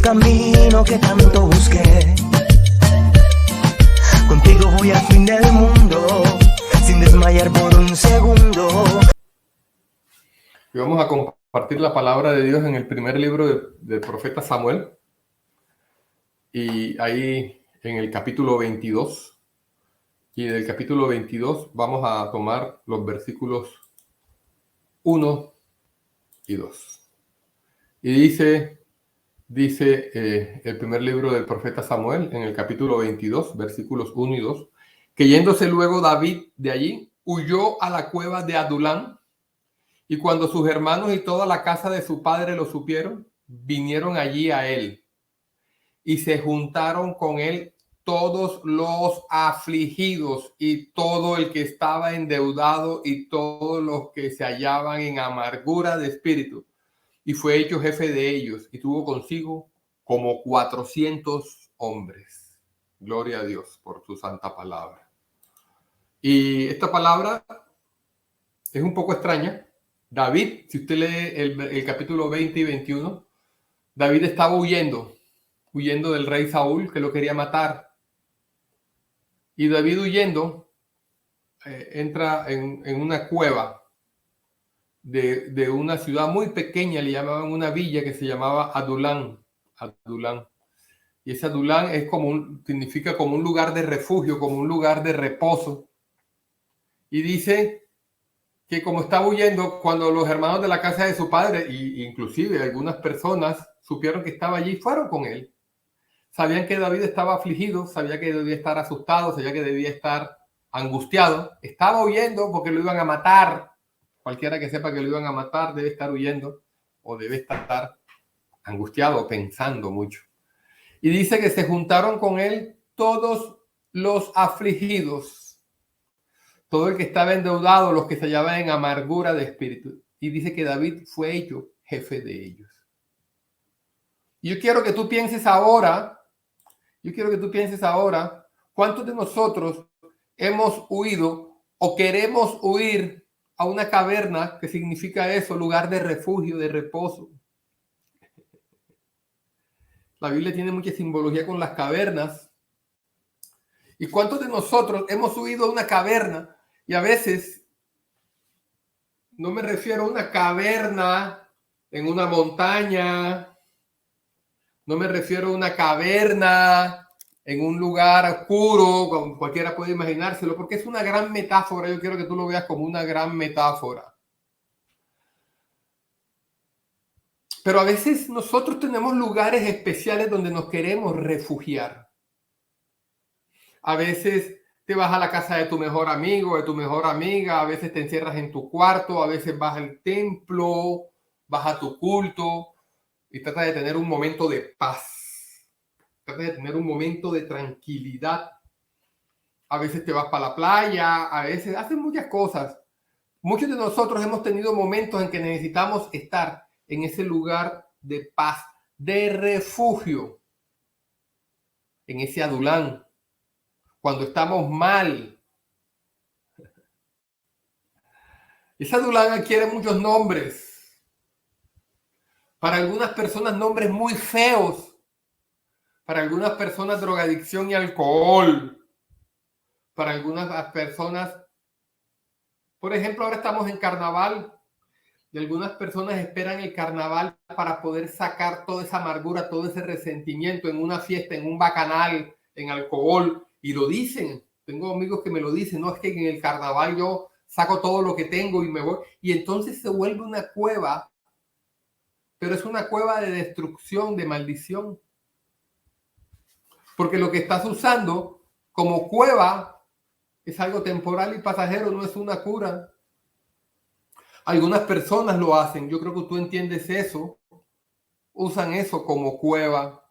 camino que tanto busqué. Contigo voy al fin del mundo, sin desmayar por un segundo. Y vamos a compartir la palabra de Dios en el primer libro del profeta Samuel. Y ahí en el capítulo 22. Y del capítulo 22 vamos a tomar los versículos 1 y 2. Y dice el primer libro del profeta Samuel, en el capítulo 22, versículos 1 y 2, que yéndose luego David de allí, huyó a la cueva de Adulán, y cuando sus hermanos y toda la casa de su padre lo supieron, vinieron allí a él, y se juntaron con él todos los afligidos y todo el que estaba endeudado y todos los que se hallaban en amargura de espíritu. Y fue hecho jefe de ellos y tuvo consigo como 400 hombres. Gloria a Dios por su santa palabra. Y esta palabra es un poco extraña. David, si usted lee el capítulo 20 y 21, David estaba huyendo del rey Saúl, que lo quería matar. Y David huyendo entra en una cueva de una ciudad muy pequeña, le llamaban una villa que se llamaba Adulán. Y ese Adulán es significa como un lugar de refugio, como un lugar de reposo. Y dice que como estaba huyendo, cuando los hermanos de la casa de su padre, e inclusive algunas personas supieron que estaba allí, fueron con él. Sabían que David estaba afligido, sabía que debía estar asustado, sabía que debía estar angustiado. Estaba huyendo porque lo iban a matar. Cualquiera que sepa que lo iban a matar debe estar huyendo o debe estar angustiado, pensando mucho. Y dice que se juntaron con él todos los afligidos, todo el que estaba endeudado, los que se hallaban en amargura de espíritu. Y dice que David fue hecho jefe de ellos. Y yo quiero que tú pienses ahora, ¿cuántos de nosotros hemos huido o queremos huir a una caverna, que significa eso, lugar de refugio, de reposo? La Biblia tiene mucha simbología con las cavernas. ¿Y cuántos de nosotros hemos huido a una caverna? Y a veces, no me refiero a una caverna en una montaña, no me refiero a una caverna en un lugar oscuro, como cualquiera puede imaginárselo, porque es una gran metáfora. Yo quiero que tú lo veas como una gran metáfora. Pero a veces nosotros tenemos lugares especiales donde nos queremos refugiar. A veces te vas a la casa de tu mejor amigo, de tu mejor amiga, a veces te encierras en tu cuarto, a veces vas al templo, vas a tu culto y tratas de tener un momento de paz. Tratas de tener un momento de tranquilidad. A veces te vas para la playa, a veces haces muchas cosas. Muchos de nosotros hemos tenido momentos en que necesitamos estar en ese lugar de paz, de refugio, en ese Adulán, cuando estamos mal. Ese Adulán adquiere muchos nombres. Para algunas personas nombres muy feos. Para algunas personas drogadicción y alcohol. Para algunas personas, por ejemplo, ahora estamos en carnaval. Y algunas personas esperan el carnaval para poder sacar toda esa amargura, todo ese resentimiento en una fiesta, en un bacanal, en alcohol, y lo dicen. Tengo amigos que me lo dicen, no, es que en el carnaval yo saco todo lo que tengo y me voy. Y entonces se vuelve una cueva, pero es una cueva de destrucción, de maldición. Porque lo que estás usando como cueva es algo temporal y pasajero, no es una cura. Algunas personas lo hacen, yo creo que tú entiendes eso, usan eso como cueva.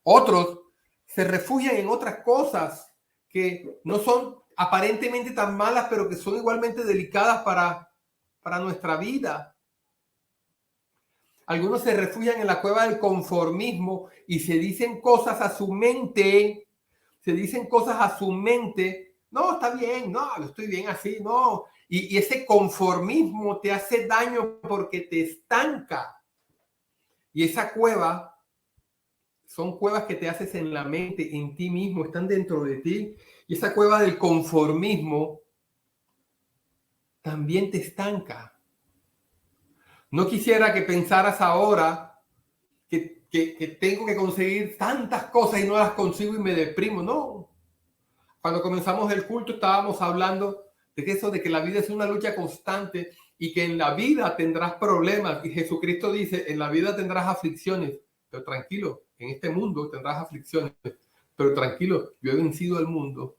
Otros se refugian en otras cosas que no son aparentemente tan malas, pero que son igualmente delicadas para nuestra vida. Algunos se refugian en la cueva del conformismo y se dicen cosas a su mente, no, está bien, no, estoy bien así, no. Y ese conformismo te hace daño porque te estanca. Y esa cueva son cuevas que te haces en la mente, en ti mismo, están dentro de ti. Y esa cueva del conformismo también te estanca. No quisiera que pensaras ahora que tengo que conseguir tantas cosas y no las consigo y me deprimo. No. Cuando comenzamos el culto estábamos hablando de que eso, de que la vida es una lucha constante y que en la vida tendrás problemas. Y Jesucristo dice, en la vida tendrás aflicciones, pero tranquilo, en este mundo tendrás aflicciones, pero tranquilo, yo he vencido al mundo.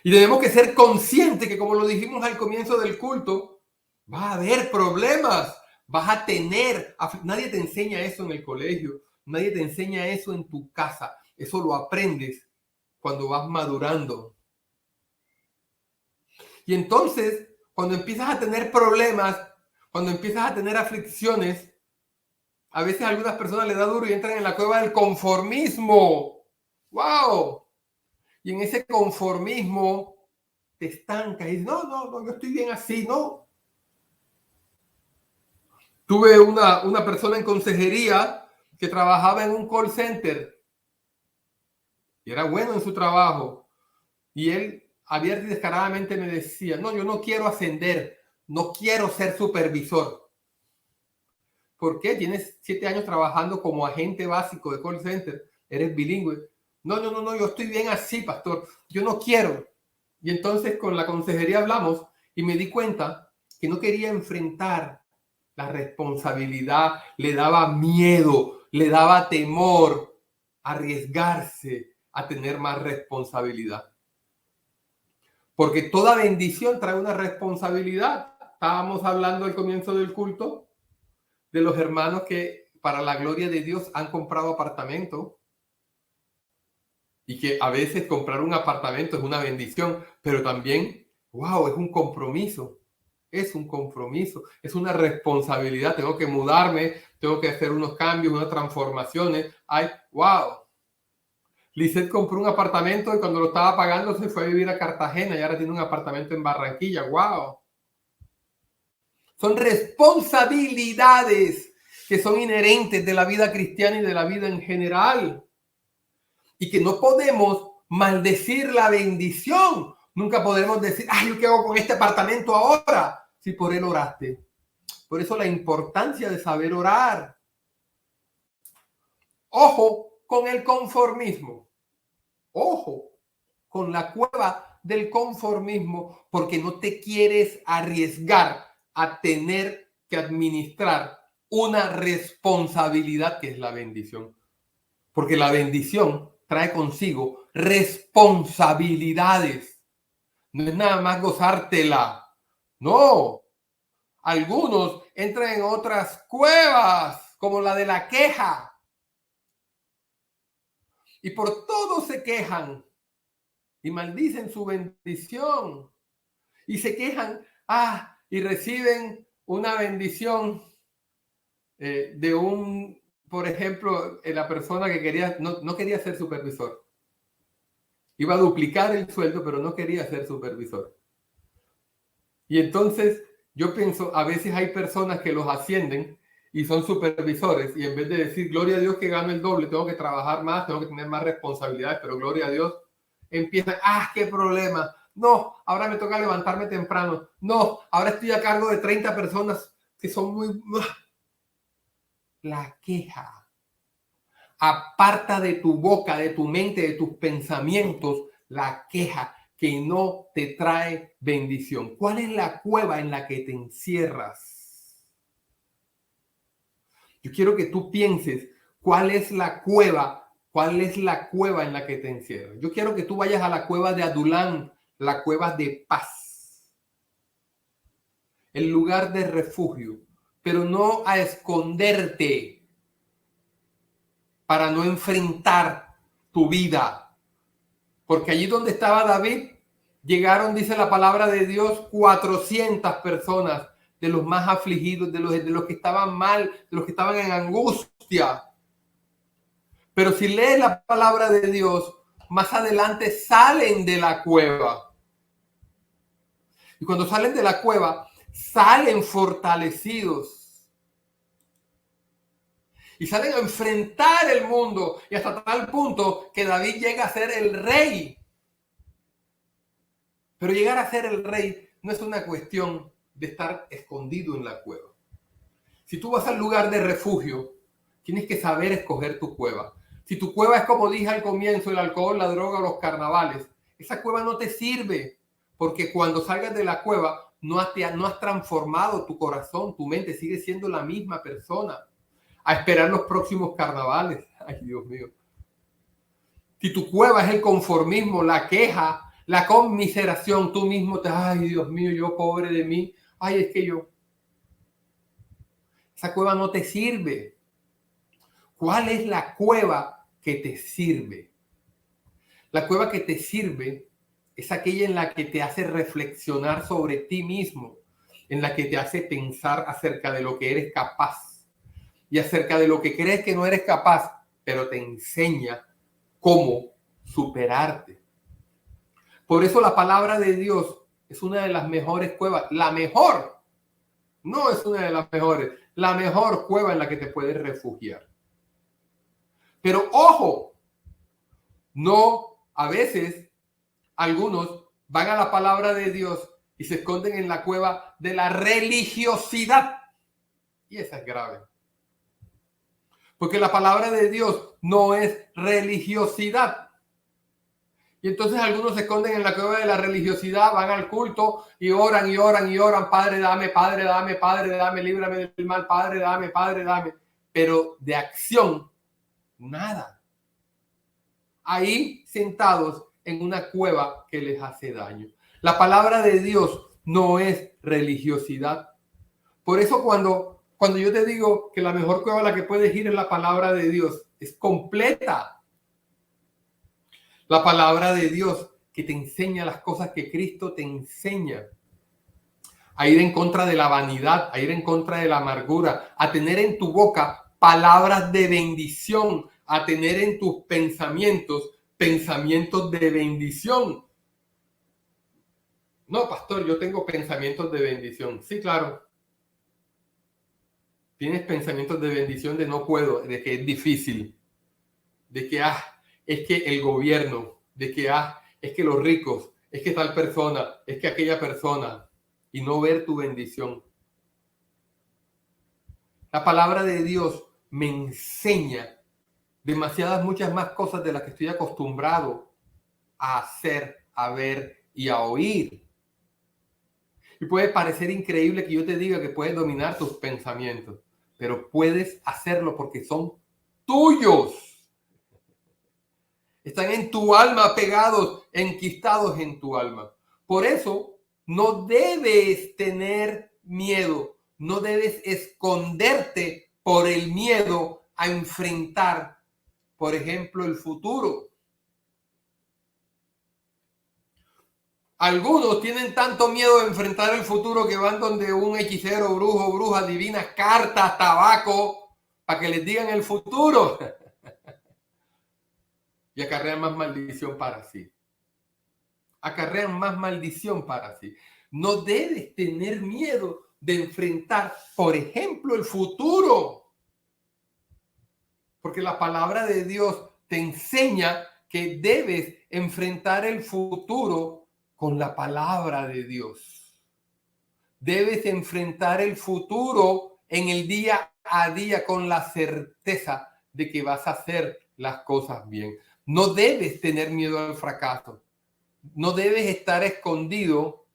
Y tenemos que ser conscientes que, como lo dijimos al comienzo del culto, va a haber problemas, vas a tener, nadie te enseña eso en el colegio, nadie te enseña eso en tu casa, eso lo aprendes cuando vas madurando. Y entonces, cuando empiezas a tener problemas, cuando empiezas a tener aflicciones, a veces a algunas personas les da duro y entran en la cueva del conformismo. ¡Wow! Y en ese conformismo te estancas y dices, no, yo estoy bien así, ¿no? Tuve una persona en consejería que trabajaba en un call center y era bueno en su trabajo. Y él abierto y descaradamente me decía, no, yo no quiero ascender, no quiero ser supervisor. ¿Por qué? Tienes 7 años trabajando como agente básico de call center, eres bilingüe. No, yo estoy bien así, pastor, yo no quiero. Y entonces con la consejería hablamos y me di cuenta que no quería enfrentar la responsabilidad, le daba miedo, le daba temor arriesgarse a tener más responsabilidad. Porque toda bendición trae una responsabilidad. Estábamos hablando al comienzo del culto de los hermanos que para la gloria de Dios han comprado apartamento y que a veces comprar un apartamento es una bendición, pero también, wow, es un compromiso. Es un compromiso, es una responsabilidad. Tengo que mudarme, tengo que hacer unos cambios, unas transformaciones. Ay, wow. Lisette compró un apartamento y cuando lo estaba pagando se fue a vivir a Cartagena y ahora tiene un apartamento en Barranquilla. ¡Wow! Son responsabilidades que son inherentes de la vida cristiana y de la vida en general. Y que no podemos maldecir la bendición. Nunca podemos decir, ay, ¿qué hago con este apartamento ahora? Si por él oraste. Por eso la importancia de saber orar. Ojo con el conformismo. Ojo con la cueva del conformismo porque no te quieres arriesgar a tener que administrar una responsabilidad que es la bendición. Porque la bendición trae consigo responsabilidades. No es nada más gozártela. No. Algunos entran en otras cuevas, como la de la queja. Y por todo se quejan. Y maldicen su bendición. Y se quejan, y reciben una bendición de un, por ejemplo, la persona que quería, no quería ser supervisor. Iba a duplicar el sueldo, pero no quería ser supervisor. Y entonces yo pienso, a veces hay personas que los ascienden y son supervisores y en vez de decir, gloria a Dios que gano el doble, tengo que trabajar más, tengo que tener más responsabilidades, pero gloria a Dios, empiezan, qué problema. No, ahora me toca levantarme temprano. No, ahora estoy a cargo de 30 personas que son muy... La queja. Aparta de tu boca, de tu mente, de tus pensamientos, la queja que no te trae bendición. ¿Cuál es la cueva en la que te encierras? Yo quiero que tú pienses cuál es la cueva en la que te encierras. Yo quiero que tú vayas a la cueva de Adulán, la cueva de paz, el lugar de refugio, pero no a esconderte para no enfrentar tu vida. Porque allí donde estaba David, llegaron, dice la palabra de Dios, 400 personas de los más afligidos, de los que estaban mal, de los que estaban en angustia. Pero si lees la palabra de Dios, más adelante salen de la cueva. Y cuando salen de la cueva, salen fortalecidos. Y salen a enfrentar el mundo. Y hasta tal punto que David llega a ser el rey. Pero llegar a ser el rey no es una cuestión de estar escondido en la cueva. Si tú vas al lugar de refugio, tienes que saber escoger tu cueva. Si tu cueva es, como dije al comienzo, el alcohol, la droga, los carnavales, esa cueva no te sirve. Porque cuando salgas de la cueva, no has transformado tu corazón, tu mente, sigue siendo la misma persona. A esperar los próximos carnavales. Ay, Dios mío. Si tu cueva es el conformismo, la queja, la conmiseración, tú mismo ay, Dios mío, yo pobre de mí. Ay, es que yo. Esa cueva no te sirve. ¿Cuál es la cueva que te sirve? La cueva que te sirve es aquella en la que te hace reflexionar sobre ti mismo, en la que te hace pensar acerca de lo que eres capaz y acerca de lo que crees que no eres capaz, pero te enseña cómo superarte. Por eso la palabra de Dios es una de las mejores cuevas, la mejor, no es una de las mejores, la mejor cueva en la que te puedes refugiar. Pero ojo, no, a veces algunos van a la palabra de Dios y se esconden en la cueva de la religiosidad. Y esa es grave. Porque la palabra de Dios no es religiosidad. Y entonces algunos se esconden en la cueva de la religiosidad, van al culto y oran y oran y oran. Padre, dame, Padre, dame, Padre, dame, líbrame del mal, Padre, dame, Padre, dame. Pero de acción, nada. Ahí sentados en una cueva que les hace daño. La palabra de Dios no es religiosidad. Por eso cuando yo te digo que la mejor cueva a la que puedes ir es la palabra de Dios, es completa. La palabra de Dios que te enseña las cosas que Cristo te enseña. A ir en contra de la vanidad, a ir en contra de la amargura, a tener en tu boca palabras de bendición, a tener en tus pensamientos de bendición. No, pastor, yo tengo pensamientos de bendición. Sí, claro. Tienes pensamientos de bendición de no puedo, de que es difícil, de que es que el gobierno, de que es que los ricos, es que tal persona, es que aquella persona, y no ver tu bendición. La palabra de Dios me enseña muchas más cosas de las que estoy acostumbrado a hacer, a ver y a oír. Y puede parecer increíble que yo te diga que puedes dominar tus pensamientos, pero puedes hacerlo porque son tuyos. Están en tu alma, pegados, enquistados en tu alma. Por eso no debes tener miedo, no debes esconderte por el miedo a enfrentar, por ejemplo, el futuro. Algunos tienen tanto miedo de enfrentar el futuro que van donde un hechicero, brujo, bruja, divinas, cartas, tabaco, para que les digan el futuro. Y acarrean más maldición para sí. Acarrean más maldición para sí. No debes tener miedo de enfrentar, por ejemplo, el futuro. Porque la palabra de Dios te enseña que debes enfrentar el futuro con la palabra de Dios. Debes enfrentar el futuro en el día a día con la certeza de que vas a hacer las cosas bien. No debes tener miedo al fracaso. No debes estar escondido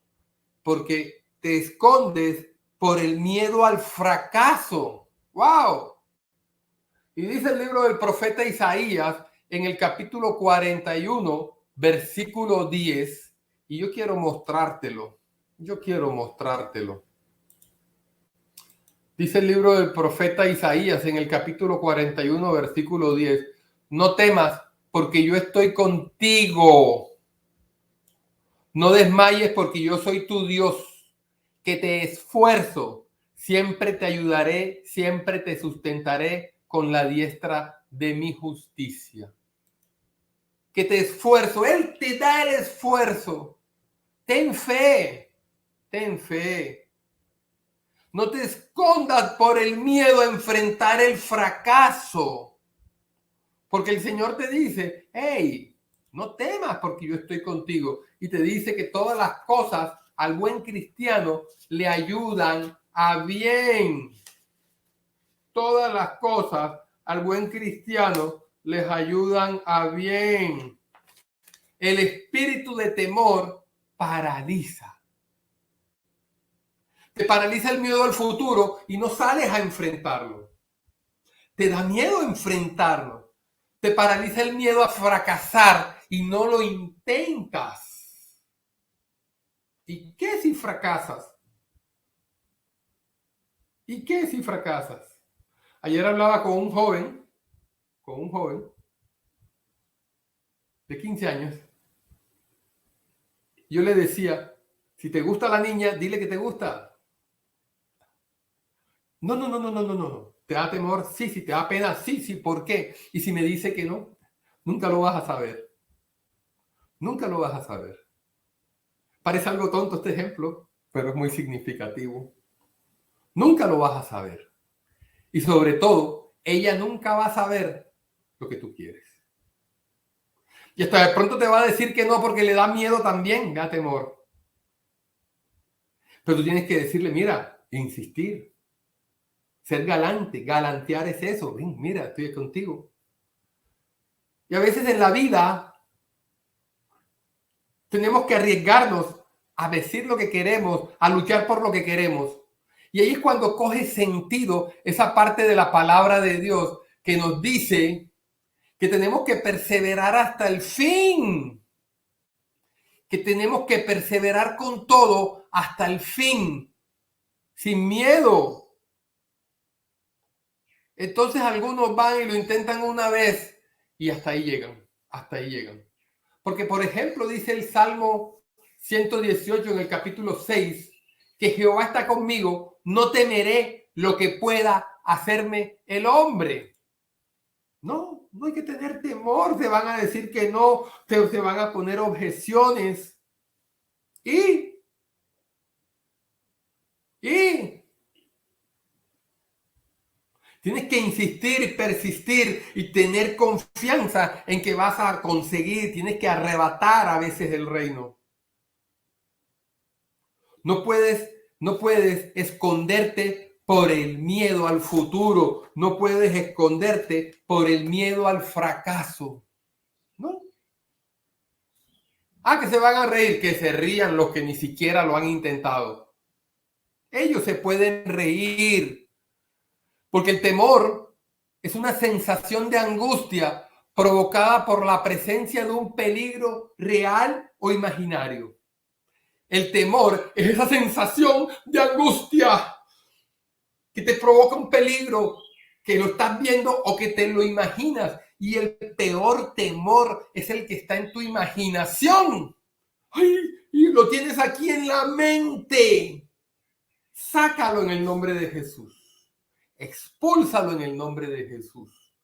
porque te escondes por el miedo al fracaso. ¡Wow! Y dice el libro del profeta Isaías en el capítulo 41, versículo 10, y yo quiero mostrártelo. Dice el libro del profeta Isaías en el capítulo 41, versículo 10, no temas porque yo estoy contigo. No desmayes porque yo soy tu Dios, que te esfuerzo. Siempre te ayudaré, siempre te sustentaré con la diestra de mi justicia. Que te esfuerzo, Él te da el esfuerzo. Ten fe, ten fe. No te escondas por el miedo a enfrentar el fracaso. Porque el Señor te dice, hey, no temas porque yo estoy contigo. Y te dice que todas las cosas al buen cristiano le ayudan a bien. Todas las cosas al buen cristiano les ayudan a bien. El espíritu de temor paraliza. Te paraliza el miedo al futuro y no sales a enfrentarlo. Te da miedo enfrentarlo. Te paraliza el miedo a fracasar y no lo intentas. ¿Y qué si fracasas? ¿Y qué si fracasas? Ayer hablaba con un joven de 15 años. Yo le decía, si te gusta la niña, dile que te gusta. No. ¿Te da temor? Sí. ¿Te da pena? Sí. ¿Por qué? Y si me dice que no, nunca lo vas a saber. Nunca lo vas a saber. Parece algo tonto este ejemplo, pero es muy significativo. Nunca lo vas a saber. Y sobre todo, ella nunca va a saber lo que tú quieres. Y hasta de pronto te va a decir que no porque le da miedo también, le da temor. Pero tú tienes que decirle, mira, insistir. Ser galante, galantear es eso. Ven, mira, estoy contigo. Y a veces en la vida tenemos que arriesgarnos a decir lo que queremos, a luchar por lo que queremos. Y ahí es cuando coge sentido esa parte de la palabra de Dios que nos dice que tenemos que perseverar hasta el fin. Que tenemos que perseverar con todo hasta el fin, sin miedo. Entonces algunos van y lo intentan una vez y hasta ahí llegan. Porque, por ejemplo, dice el Salmo 118 en el capítulo 6, que Jehová está conmigo, no temeré lo que pueda hacerme el hombre. No hay que tener temor, te van a decir que no, te van a poner objeciones. Y tienes que insistir y persistir y tener confianza en que vas a conseguir. Tienes que arrebatar a veces el reino. No puedes esconderte por el miedo al futuro. No puedes esconderte por el miedo al fracaso. ¿No? Que se van a reír, que se rían los que ni siquiera lo han intentado. Ellos se pueden reír. Porque el temor es una sensación de angustia provocada por la presencia de un peligro real o imaginario. El temor es esa sensación de angustia que te provoca un peligro, que lo estás viendo o que te lo imaginas. Y el peor temor es el que está en tu imaginación. Y lo tienes aquí en la mente. Sácalo en el nombre de Jesús. Expúlsalo en el nombre de Jesús.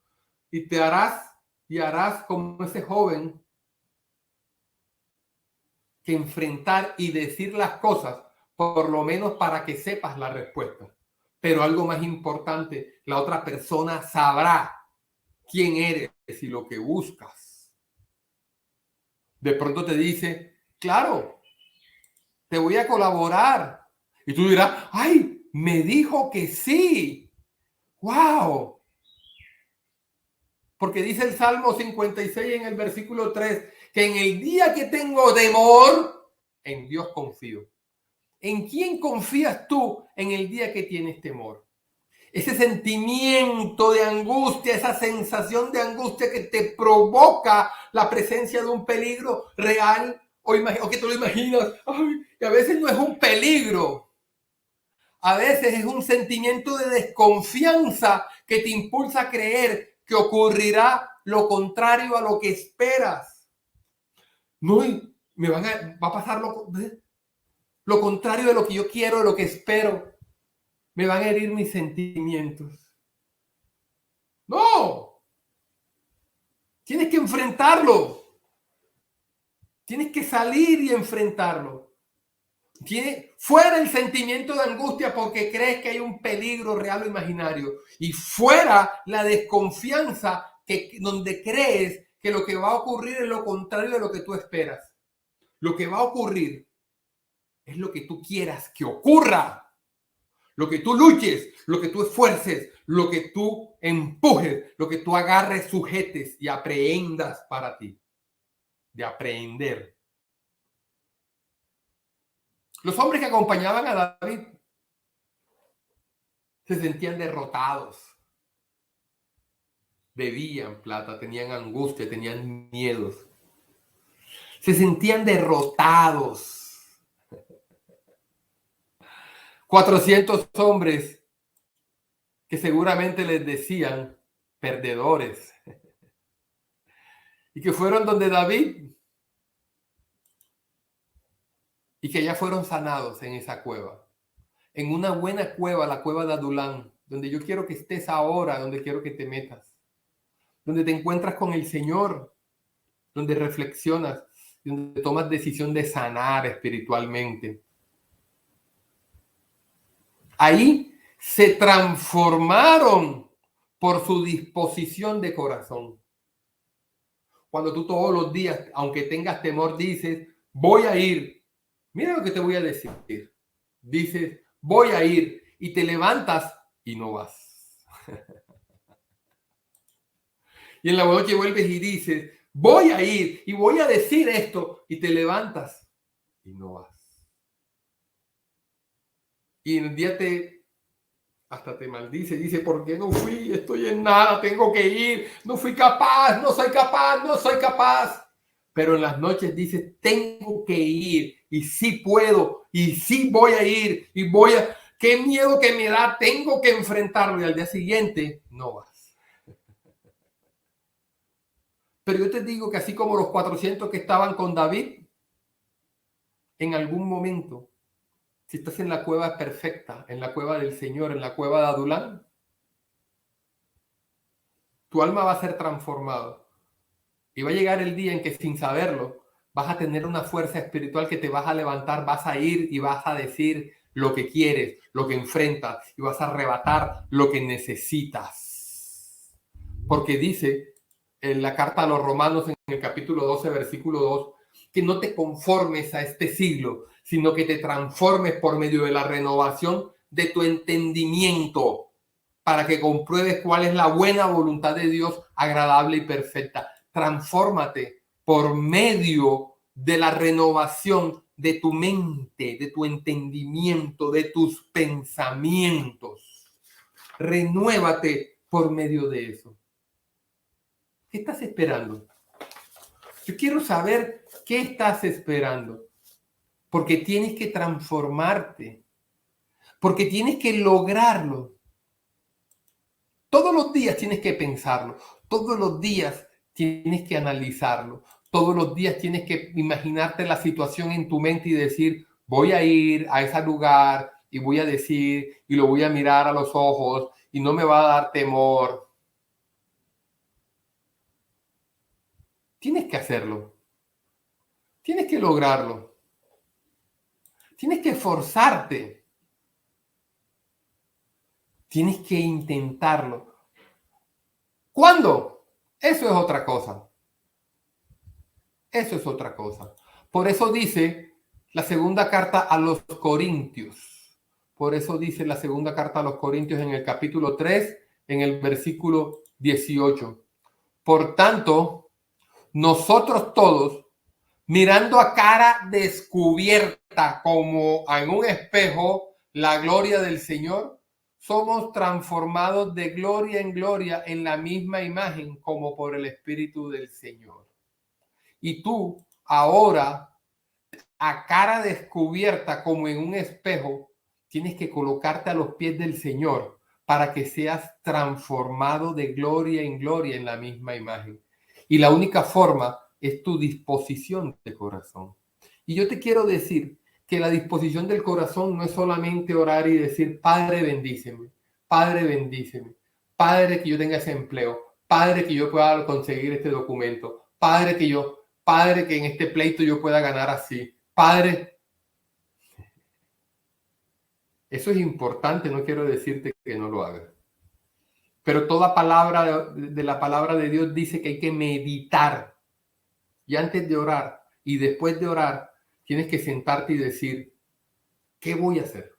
Y harás como ese joven que enfrentar y decir las cosas, por lo menos para que sepas la respuesta. Pero algo más importante, la otra persona sabrá quién eres y lo que buscas. De pronto te dice, claro, te voy a colaborar. Y tú dirás, me dijo que sí. ¡Wow! Porque dice el Salmo 56 en el versículo 3, que en el día que tengo temor, en Dios confío. ¿En quién confías tú en el día que tienes temor? Ese sentimiento de angustia, esa sensación de angustia que te provoca la presencia de un peligro real o que tú lo imaginas. Y a veces no es un peligro. A veces es un sentimiento de desconfianza que te impulsa a creer que ocurrirá lo contrario a lo que esperas. No, va a pasar lo contrario de lo que yo quiero, de lo que espero. Me van a herir mis sentimientos. No. Tienes que enfrentarlo. Tienes que salir y enfrentarlo. Fuera el sentimiento de angustia porque crees que hay un peligro real o imaginario. Y fuera la desconfianza donde crees que lo que va a ocurrir es lo contrario de lo que tú esperas. Lo que va a ocurrir es lo que tú quieras que ocurra. Lo que tú luches, lo que tú esfuerces, lo que tú empujes, lo que tú agarres, sujetes y aprehendas para ti. De aprehender. Los hombres que acompañaban a David se sentían derrotados. Bebían plata, tenían angustia, tenían miedos. Se sentían derrotados. 400 hombres que seguramente les decían perdedores. Y que fueron donde David y que ya fueron sanados en esa cueva. En una buena cueva, la cueva de Adulán, donde yo quiero que estés ahora, donde quiero que te metas. Donde te encuentras con el Señor, donde reflexionas, donde tomas decisión de sanar espiritualmente. Ahí se transformaron por su disposición de corazón. Cuando tú todos los días, aunque tengas temor, dices, voy a ir. Mira lo que te voy a decir. Dices, voy a ir y te levantas y no vas. Y en la noche vuelves y dices, voy a ir y voy a decir esto y te levantas y no vas. Y en el día hasta te maldice, dice, ¿por qué no fui? Estoy en nada, tengo que ir, no fui capaz, no soy capaz, no soy capaz. Pero en las noches dices, tengo que ir y sí puedo y sí voy a ir y qué miedo que me da, tengo que enfrentarlo y al día siguiente no vas. Pero yo te digo que así como los 400 que estaban con David, en algún momento, si estás en la cueva perfecta, en la cueva del Señor, en la cueva de Adulán, tu alma va a ser transformada. Y va a llegar el día en que sin saberlo, vas a tener una fuerza espiritual que te vas a levantar, vas a ir y vas a decir lo que quieres, lo que enfrentas y vas a arrebatar lo que necesitas. Porque dice en la carta a los Romanos en el capítulo 12, versículo 2, que no te conformes a este siglo, sino que te transformes por medio de la renovación de tu entendimiento para que compruebes cuál es la buena voluntad de Dios, agradable y perfecta. Transfórmate por medio de la renovación de tu mente, de tu entendimiento, de tus pensamientos. Renuévate por medio de eso. ¿Qué estás esperando? Yo quiero saber qué estás esperando. Porque tienes que transformarte. Porque tienes que lograrlo. Todos los días tienes que pensarlo. Todos los días tienes que analizarlo. Todos los días tienes que imaginarte la situación en tu mente y decir, voy a ir a ese lugar y voy a decir y lo voy a mirar a los ojos y no me va a dar temor. Tienes que hacerlo. Tienes que lograrlo. Tienes que esforzarte. Tienes que intentarlo. ¿Cuándo? Eso es otra cosa. Eso es otra cosa. Por eso dice la segunda carta a los Corintios. Por eso dice la segunda carta a los Corintios en el capítulo 3, en el versículo 18. Por tanto, nosotros todos, mirando a cara descubierta como en un espejo la gloria del Señor, somos transformados de gloria en gloria en la misma imagen como por el Espíritu del Señor. Y tú ahora, a cara descubierta como en un espejo, tienes que colocarte a los pies del Señor para que seas transformado de gloria en gloria en la misma imagen. Y la única forma es tu disposición de corazón. Y yo te quiero decir que la disposición del corazón no es solamente orar y decir, Padre, bendíceme, Padre, bendíceme, Padre, que yo tenga ese empleo, Padre, que yo pueda conseguir este documento, Padre, que en este pleito yo pueda ganar así, Padre. Eso es importante, no quiero decirte que no lo hagas. Pero toda palabra de la palabra de Dios dice que hay que meditar. Y antes de orar y después de orar, tienes que sentarte y decir, ¿qué voy a hacer?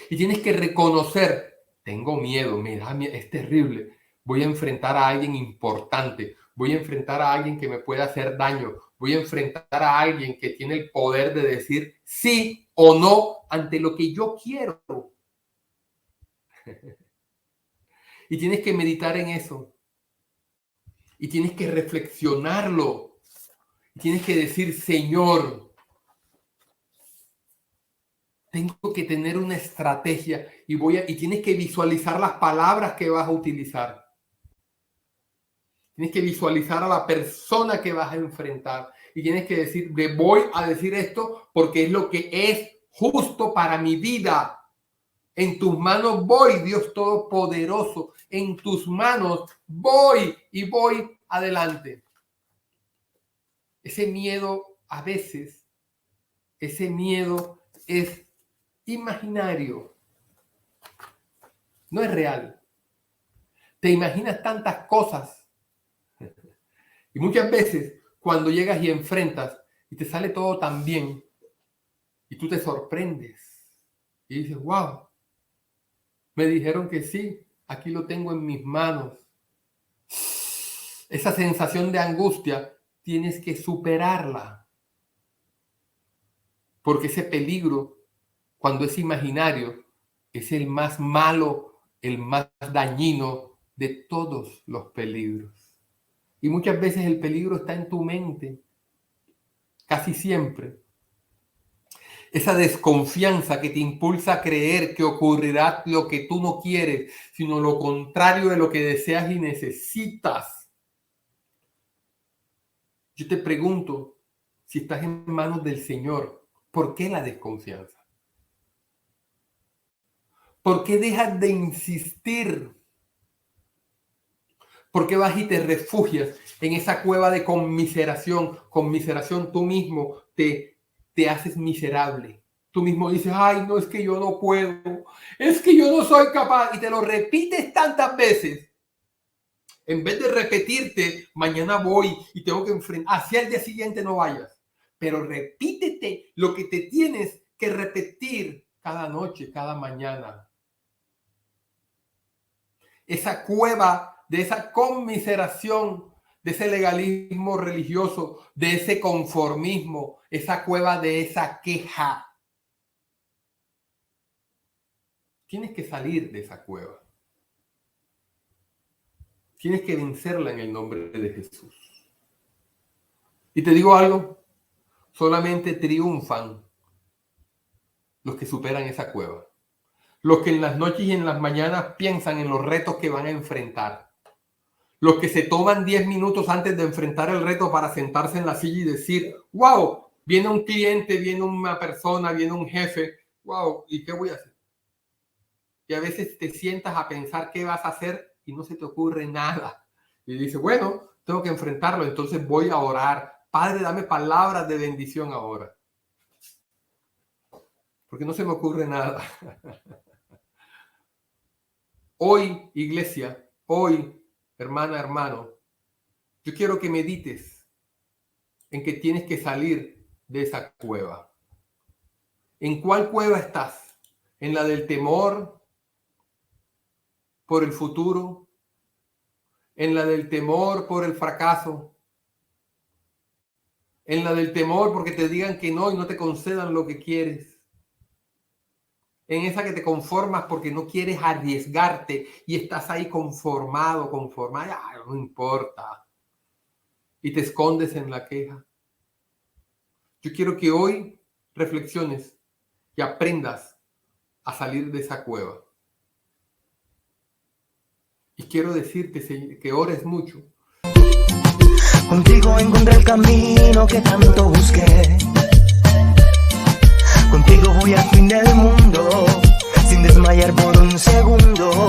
Y tienes que reconocer, tengo miedo, me da miedo, es terrible. Voy a enfrentar a alguien importante, voy a enfrentar a alguien que me puede hacer daño, voy a enfrentar a alguien que tiene el poder de decir sí o no ante lo que yo quiero. Y tienes que meditar en eso. Y tienes que reflexionarlo. Y tienes que decir, Señor, tengo que tener una estrategia y tienes que visualizar las palabras que vas a utilizar. Tienes que visualizar a la persona que vas a enfrentar. Y tienes que decir, le voy a decir esto porque es lo que es justo para mi vida. En tus manos voy, Dios Todopoderoso. En tus manos voy y voy adelante. Ese miedo a veces, ese miedo es imaginario. No es real. Te imaginas tantas cosas. Y muchas veces cuando llegas y enfrentas y te sale todo tan bien y tú te sorprendes y dices, wow, me dijeron que sí, aquí lo tengo en mis manos. Esa sensación de angustia tienes que superarla. Porque ese peligro, cuando es imaginario, es el más malo, el más dañino de todos los peligros. Y muchas veces el peligro está en tu mente, casi siempre. Esa desconfianza que te impulsa a creer que ocurrirá lo que tú no quieres, sino lo contrario de lo que deseas y necesitas. Yo te pregunto, si estás en manos del Señor, ¿por qué la desconfianza? ¿Por qué dejas de insistir? ¿Por qué vas y te refugias en esa cueva de conmiseración? Conmiseración, tú mismo te haces miserable. Tú mismo dices, ay, no, es que yo no puedo. Es que yo no soy capaz. Y te lo repites tantas veces. En vez de repetirte, mañana voy y tengo que enfrentar. Hacia el día siguiente no vayas. Pero repítete lo que te tienes que repetir cada noche, cada mañana. Esa cueva de esa conmiseración, de ese legalismo religioso, de ese conformismo, esa cueva de esa queja. Tienes que salir de esa cueva. Tienes que vencerla en el nombre de Jesús. Y te digo algo, solamente triunfan los que superan esa cueva. Los que en las noches y en las mañanas piensan en los retos que van a enfrentar. Los que se toman 10 minutos antes de enfrentar el reto para sentarse en la silla y decir, wow, viene un cliente, viene una persona, viene un jefe, wow, ¿y qué voy a hacer? Y a veces te sientas a pensar qué vas a hacer y no se te ocurre nada. Y dices, bueno, tengo que enfrentarlo, entonces voy a orar. Padre, dame palabras de bendición ahora. Porque no se me ocurre nada. Hoy, iglesia, hoy, hermana, hermano, yo quiero que medites en que tienes que salir de esa cueva. ¿En cuál cueva estás? ¿En la del temor por el futuro? ¿En la del temor por el fracaso? ¿En la del temor porque te digan que no y no te concedan lo que quieres? En esa que te conformas porque no quieres arriesgarte y estás ahí conformada, no importa. Y te escondes en la queja. Yo quiero que hoy reflexiones y aprendas a salir de esa cueva. Y quiero decirte que ores mucho. Contigo encontré el camino que tanto busqué. Contigo voy al fin del mundo, sin desmayar por un segundo.